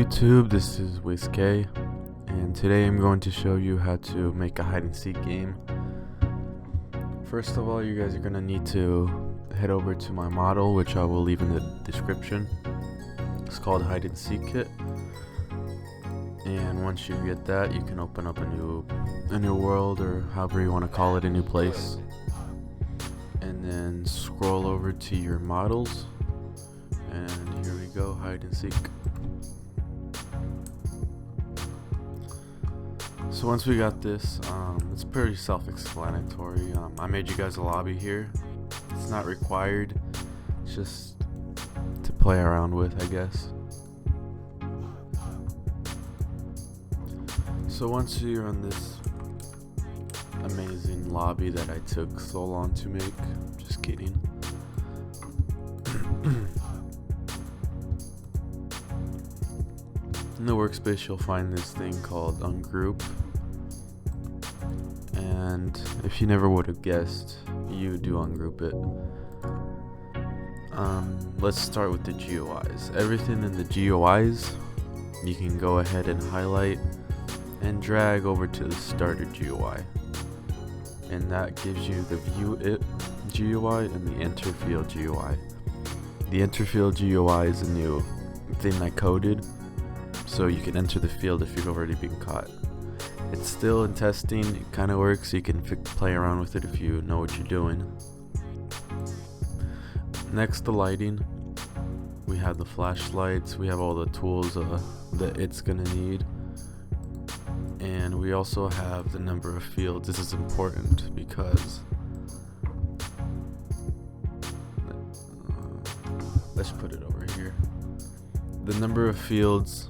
YouTube, this is WizK, and today I'm going to show you how to make a hide and seek game. First of all, you guys are going to need to head over to my model, which I will leave in the description. It's called Hide and Seek Kit, and once you get that, you can open up a new world, or however you want to call it, a new place, and then scroll over to your models, and here we go, hide and seek. So once we got this, it's pretty self-explanatory. I made you guys a lobby here. It's not required, it's just to play around with, I guess. So once you're on this amazing lobby that I took so long to make, just kidding. In the workspace, you'll find this thing called ungroup, and if you never would have guessed, you do ungroup it. Let's start with the GUIs. Everything in the GUIs you can go ahead and highlight and drag over to the starter GUI, and that gives you the view it GUI and the enter field GUI. The enter field GUI is a new thing I coded, so you can enter the field if you've already been caught. It's still in testing, it kind of works, so you can play around with it if you know what you're doing. Next, the lighting. We have the flashlights, we have all the tools that it's gonna need, and we also have the number of fields. This is important because let's put it over here. The number of fields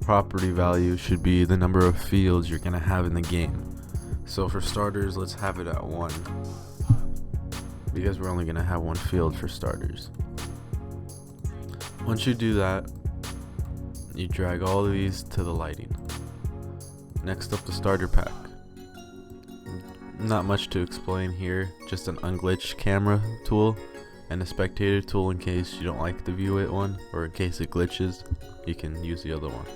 property value should be the number of fields you're gonna have in the game. So for starters, let's have it at 1, because we're only gonna have 1 field for starters. Once you do that, you drag all of these to the lighting. Next up, the starter pack. Not much to explain here, just an unglitched camera tool and a spectator tool in case you don't like the view it one, or in case it glitches, you can use the other one.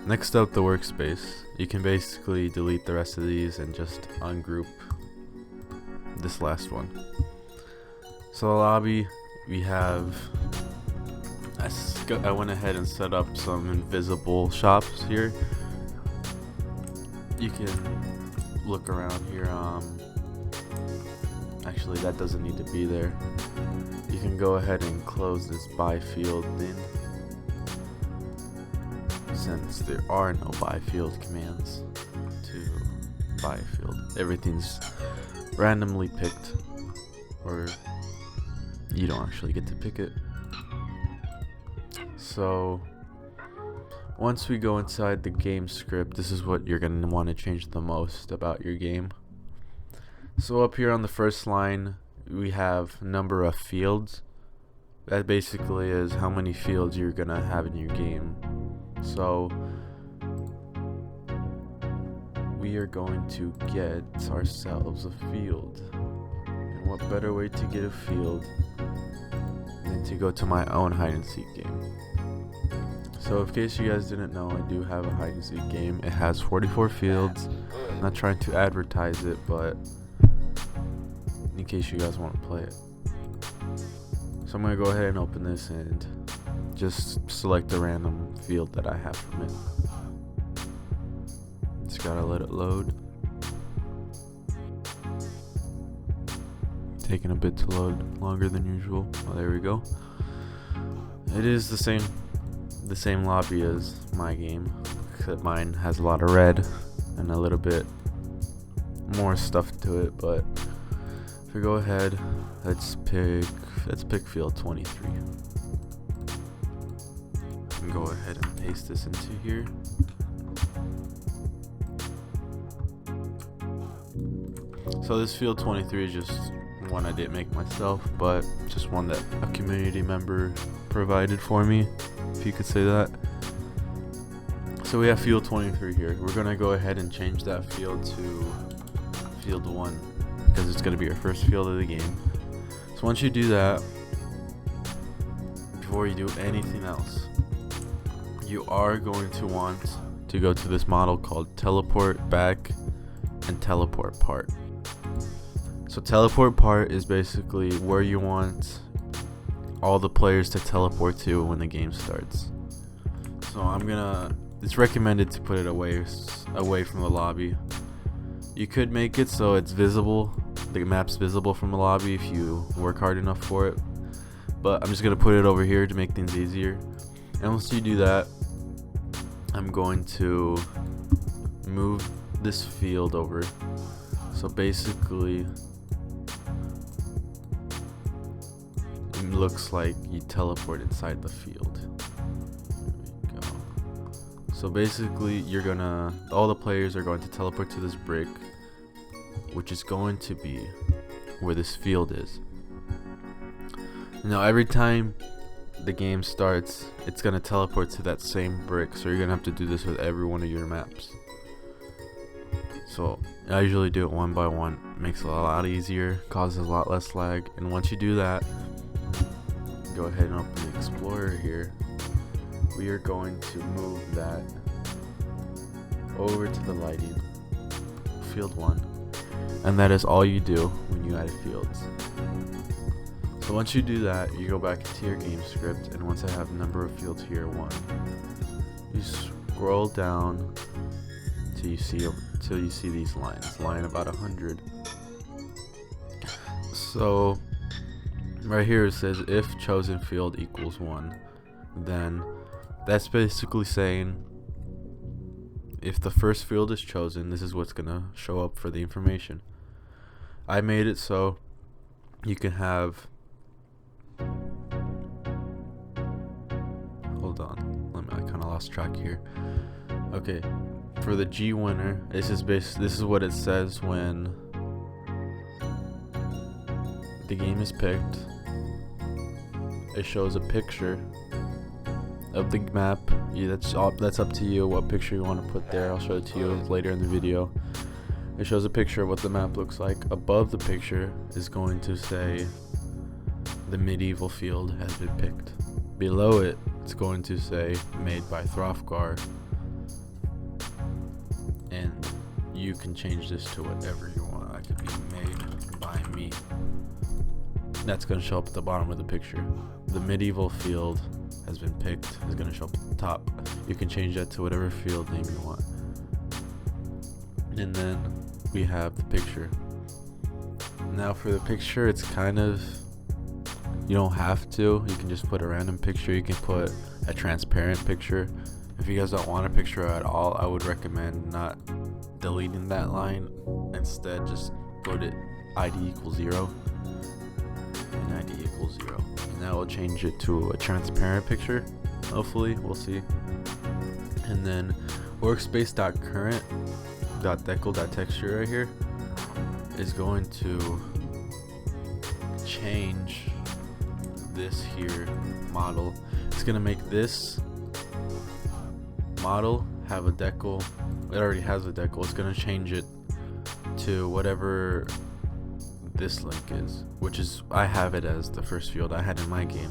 Next up, the workspace. You can basically delete the rest of these and just ungroup this last one. So the lobby, we have, I went ahead and set up some invisible shops here. You can look around here. Actually, that doesn't need to be there. You can go ahead and close this by field thing, since there are no by field commands to buy a field. Everything's randomly picked, or you don't actually get to pick it. So once we go inside the game script, this is what you're going to want to change the most about your game. So up here on the first line, we have number of fields. That basically is how many fields you're going to have in your game. So we are going to get ourselves a field. And what better way to get a field than to go to my own hide and seek game. So in case you guys didn't know, I do have a hide and seek game. It has 44 fields. I'm not trying to advertise it, but in case you guys want to play it. So I'm going to go ahead and open this and just select a random field that I have from it. Just gotta let it load. Taking a bit to load, longer than usual. Oh, there we go. It is the same lobby as my game, except mine has a lot of red and a little bit more stuff to it. But if we go ahead, let's pick field 23. And go ahead and paste this into here. So this field 23 is just one I didn't make myself, but just one that a community member provided for me, if you could say that. So we have field 23 here. We're gonna go ahead and change that field to field 1, because it's gonna be our first field of the game. So once you do that, before you do anything else, you are going to want to go to this model called teleport back and teleport part. So teleport part is basically where you want all the players to teleport to when the game starts. So it's recommended to put it away from the lobby. You could make it so it's visible, the map's visible from the lobby if you work hard enough for it. But I'm just gonna put it over here to make things easier. And once you do that, I'm going to move this field over. So basically, it looks like you teleport inside the field. There we go. So basically, all the players are going to teleport to this brick, which is going to be where this field is. Now, every time the game starts, it's gonna teleport to that same brick, so you're gonna have to do this with every one of your maps. So I usually do it one by one. Makes it a lot easier, causes a lot less lag. And once you do that, go ahead and open the Explorer here. We are going to move that over to the lighting, field 1, and that is all you do when you add fields. So once you do that, you go back into your game script, and once I have the number of fields here, 1, you scroll down till you see these lines, line about 100. So right here it says if chosen field equals 1, then that's basically saying if the first field is chosen, this is what's gonna show up for the information. I made it so you can have, hold on, I kind of lost track here. Okay, for the G winner, this is what it says when the game is picked. It shows a picture of the map. That's up to you what picture you want to put there. I'll show it to you later in the video. It shows a picture of what the map looks like. Above the picture is going to say the medieval field has been picked. Below it, it's going to say made by Throfgar, and you can change this to whatever you want. It could be made by me. That's going to show up at the bottom of the picture. The medieval field has been picked is going to show up at the top. You can change that to whatever field name you want. And then we have the picture. Now for the picture, it's kind of, you don't have to. You can just put a random picture. You can put a transparent picture. If you guys don't want a picture at all, I would recommend not deleting that line. Instead, just put it ID equals 0 and ID equals 0. And that will change it to a transparent picture. Hopefully, we'll see. And then workspace.current.decal.texture right here is going to change this here model. It's gonna make this model have a decal. It already has a decal. It's gonna change it to whatever this link is, which is, I have it as the first field I had in my game,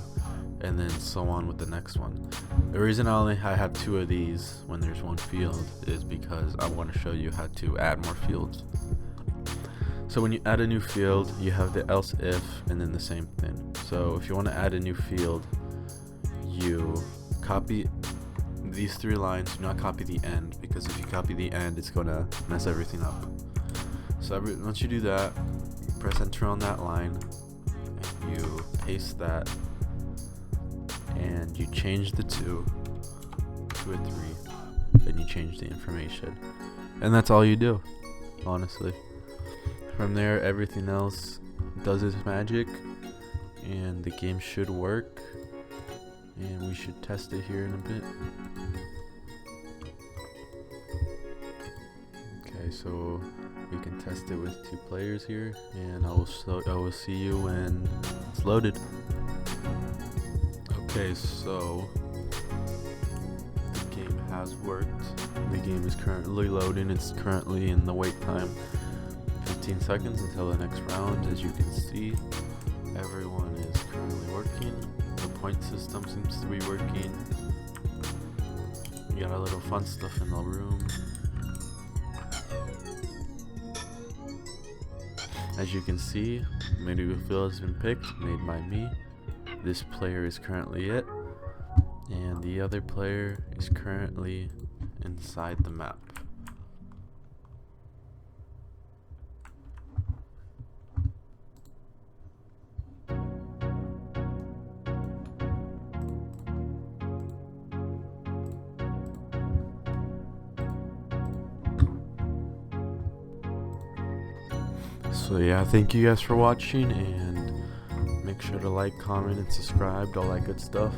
and then so on with the next one. The reason I have 2 of these when there's 1 field is because I want to show you how to add more fields. So when you add a new field, you have the else if and then the same thing. So if you want to add a new field, you copy these 3 lines. Do not copy the end, because if you copy the end, it's going to mess everything up. So once you do that, you press enter on that line, and you paste that, and you change the 2 to a 3, and you change the information. And that's all you do, honestly. From there, everything else does its magic, and the game should work, and we should test it here in a bit. Okay, so we can test it with 2 players here, and I will see you when it's loaded. Okay, so the game has worked. The game is currently loading. It's currently in the wait time. 15 seconds until the next round. As you can see, everyone is currently working. The point system seems to be working. We got our little fun stuff in the room. As you can see, medieval field has been picked, made by me. This player is currently it, and the other player is currently inside the map. So yeah, thank you guys for watching, and make sure to like, comment, and subscribe, all that good stuff.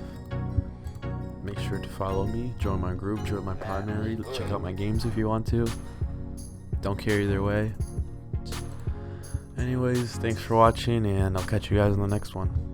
Make sure to follow me, join my group, join my primary, check out my games if you want to. Don't care either way. Anyways, thanks for watching, and I'll catch you guys in the next one.